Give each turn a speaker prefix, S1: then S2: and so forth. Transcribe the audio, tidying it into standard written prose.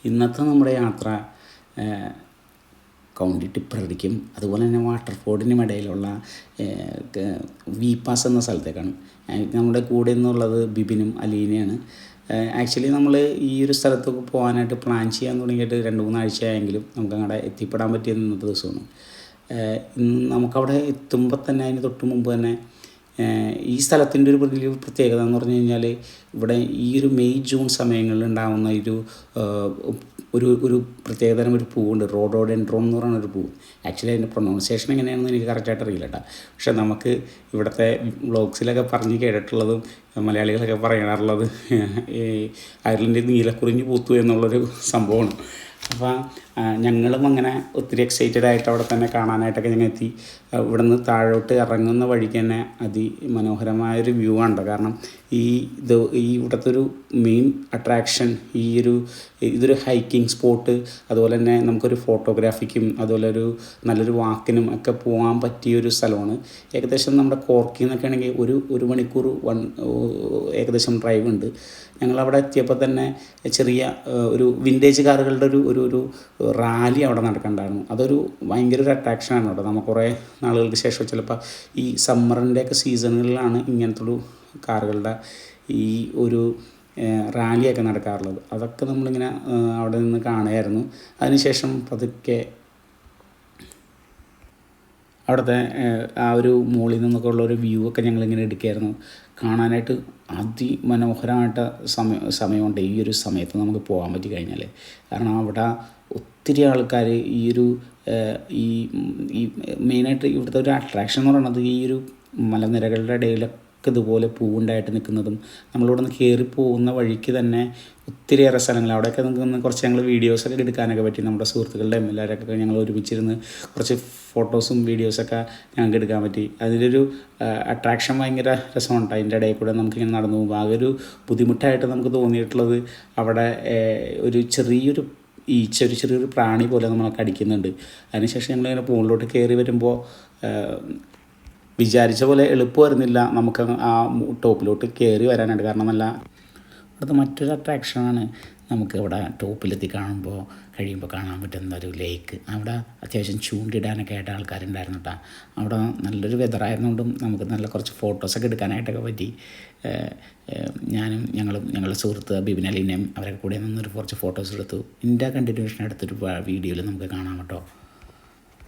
S1: ഇന്നത്തെ നമ്മുടെ യാത്ര കൗണ്ടി ടിപ്പറായിരിക്കും. അതുപോലെ തന്നെ വാട്ടർഫോർഡിനും ഇടയിലുള്ള വി പാസ് എന്ന സ്ഥലത്തേക്കാണ്. നമ്മുടെ കൂടെ നിന്നുള്ളത് ബിബിനും അലീനയാണ്. ആക്ച്വലി നമ്മൾ ഈ ഒരു സ്ഥലത്തൊക്കെ പോകാനായിട്ട് പ്ലാൻ ചെയ്യാൻ തുടങ്ങിയിട്ട് 2-3 ആഴ്ചയായെങ്കിലും നമുക്ക് അങ്ങോട്ട് എത്തിപ്പെടാൻ പറ്റിയത് ഇന്നത്തെ ദിവസമാണ്. നമുക്കവിടെ എത്തുമ്പോൾ തന്നെ അതിന് തൊട്ട് മുമ്പ് തന്നെ ഈ സ്ഥലത്തിൻ്റെ ഒരു വലിയ പ്രത്യേകത എന്ന് പറഞ്ഞു കഴിഞ്ഞാൽ ഇവിടെ ഈ ഒരു മെയ് ജൂൺ സമയങ്ങളിൽ ഉണ്ടാകുന്ന ഒരു പ്രത്യേകതരം ഒരു പൂവുണ്ട്, റോഡോഡെൻഡ്രോൺ എന്ന് പറയുന്ന ഒരു പൂവ്. ആക്ച്വലി അതിൻ്റെ പ്രൊനൗൺസിയേഷൻ എങ്ങനെയാണെന്ന് എനിക്ക് കറക്റ്റായിട്ട് അറിയില്ല കേട്ടോ. പക്ഷെ നമുക്ക് ഇവിടുത്തെ വ്ളോഗ്സിലൊക്കെ പറഞ്ഞ് കേട്ടിട്ടുള്ളതും മലയാളികളൊക്കെ പറയാറുള്ളത് ഈ അയർലൻഡിൽ നീലക്കുറിഞ്ഞ് പൂത്തു എന്നുള്ളൊരു സംഭവമാണ്. അപ്പോൾ ഞങ്ങളും അങ്ങനെ ഒത്തിരി എക്സൈറ്റഡ് ആയിട്ട് അവിടെ തന്നെ കാണാനായിട്ടൊക്കെ ഞങ്ങൾ എത്തി. ഇവിടെ നിന്ന് താഴോട്ട് ഇറങ്ങുന്ന വഴിക്ക് തന്നെ അതിമനോഹരമായൊരു വ്യൂ ആണ്. കാരണം ഇവിടുത്തെ ഒരു മെയിൻ അട്രാക്ഷൻ ഇതൊരു ഹൈക്കിംഗ് സ്പോട്ട്, അതുപോലെ തന്നെ നമുക്കൊരു ഫോട്ടോഗ്രാഫിക്കും അതുപോലെ നല്ലൊരു വാക്കിനും ഒക്കെ പോകാൻ പറ്റിയൊരു സ്ഥലമാണ്. ഏകദേശം നമ്മുടെ കോർക്കിൽ നിന്നൊക്കെ ആണെങ്കിൽ ഒരു മണിക്കൂർ ഏകദേശം ഡ്രൈവ് ഉണ്ട്. ഞങ്ങളവിടെ എത്തിയപ്പോൾ തന്നെ ചെറിയ ഒരു വിൻറ്റേജ് കാറുകളുടെ ഒരു റാലി അവിടെ നടക്കണ്ടായിരുന്നു. അതൊരു ഭയങ്കര ഒരു അട്രാക്ഷനാണ് അവിടെ. നമുക്ക് കുറേ നാളുകൾക്ക് ശേഷം ചിലപ്പോൾ ഈ സമ്മറിൻ്റെയൊക്കെ സീസണുകളിലാണ് ഇങ്ങനത്തെ ഒരു കാറുകളുടെ ഈ ഒരു റാലിയൊക്കെ നടക്കാറുള്ളത്. അതൊക്കെ നമ്മളിങ്ങനെ അവിടെ നിന്ന് കാണുമായിരുന്നു. അതിനുശേഷം പതുക്കെ അവിടുത്തെ ആ ഒരു മുകളിൽ നിന്നൊക്കെ ഉള്ളൊരു വ്യൂ ഒക്കെ ഞങ്ങളിങ്ങനെ എടുക്കുകയായിരുന്നു. കാണാനായിട്ട് അതിമനോഹരമായിട്ട് സമയമുണ്ട് ഈ ഒരു സമയത്ത് നമുക്ക് പോകാൻ പറ്റി കഴിഞ്ഞാൽ. കാരണം അവിടെ ഒത്തിരി ആൾക്കാർ ഈ മെയിനായിട്ട് ഇവിടുത്തെ ഒരു അട്രാക്ഷൻ എന്ന് പറയുന്നത് ഈ ഒരു മലനിരകളുടെ ഇടയിലൊക്കെ ഇതുപോലെ പൂവുണ്ടായിട്ട് നിൽക്കുന്നതും നമ്മളിവിടെ നിന്ന് കയറി പോകുന്ന വഴിക്ക് തന്നെ ഒത്തിരിയേറെ സ്ഥലങ്ങൾ അവിടെയൊക്കെ നമുക്ക് കുറച്ച് ഞങ്ങൾ വീഡിയോസൊക്കെ എടുക്കാനൊക്കെ പറ്റി. നമ്മുടെ സുഹൃത്തുക്കളുടെ എല്ലാവരൊക്കെ ഞങ്ങൾ ഒരുമിച്ചിരുന്ന് കുറച്ച് ഫോട്ടോസും വീഡിയോസൊക്കെ ഞങ്ങൾക്ക് എടുക്കാൻ പറ്റി. അതിലൊരു അട്രാക്ഷൻ ഭയങ്കര രസമുണ്ട്. അതിൻ്റെ ഇടയിൽ കൂടെ നമുക്കിങ്ങനെ നടന്നു പോകുമ്പോൾ ആകെ ഒരു ബുദ്ധിമുട്ടായിട്ട് നമുക്ക് തോന്നിയിട്ടുള്ളത് അവിടെ ഒരു ചെറിയൊരു പ്രാണി പോലെ നമ്മളെ കടിക്കുന്നുണ്ട്. അതിനുശേഷം ഞങ്ങളിങ്ങനെ മുകളിലോട്ട് കയറി വരുമ്പോൾ വിചാരിച്ച പോലെ എളുപ്പമായിരുന്നില്ല നമുക്ക് ആ ടോപ്പിലോട്ട് കയറി വരാനായിട്ട്. കാരണം ഇവിടുത്തെ മറ്റൊരു അട്രാക്ഷനാണ് നമുക്ക് ഇവിടെ ടോപ്പിലെത്തി കഴിയുമ്പോൾ കാണാൻ പറ്റുന്ന ഒരു ലേക്ക്. അവിടെ അത്യാവശ്യം ചൂണ്ടിടാനൊക്കെ ആയിട്ട് ആൾക്കാരുണ്ടായിരുന്നു കേട്ടോ. അവിടെ നല്ലൊരു വെതറായിരുന്നുകൊണ്ടും നമുക്ക് നല്ല കുറച്ച് ഫോട്ടോസൊക്കെ എടുക്കാനായിട്ടൊക്കെ പറ്റി. ഞങ്ങളുടെ സുഹൃത്ത് ബിബിൻ അലീനയും അവരൊക്കെ കൂടെ നിന്നൊരു കുറച്ച് ഫോട്ടോസ് എടുത്തു. ഇതിൻ്റെ കണ്ടിന്യൂഷൻ അടുത്തൊരു വീഡിയോയിൽ നമുക്ക് കാണാം കേട്ടോ.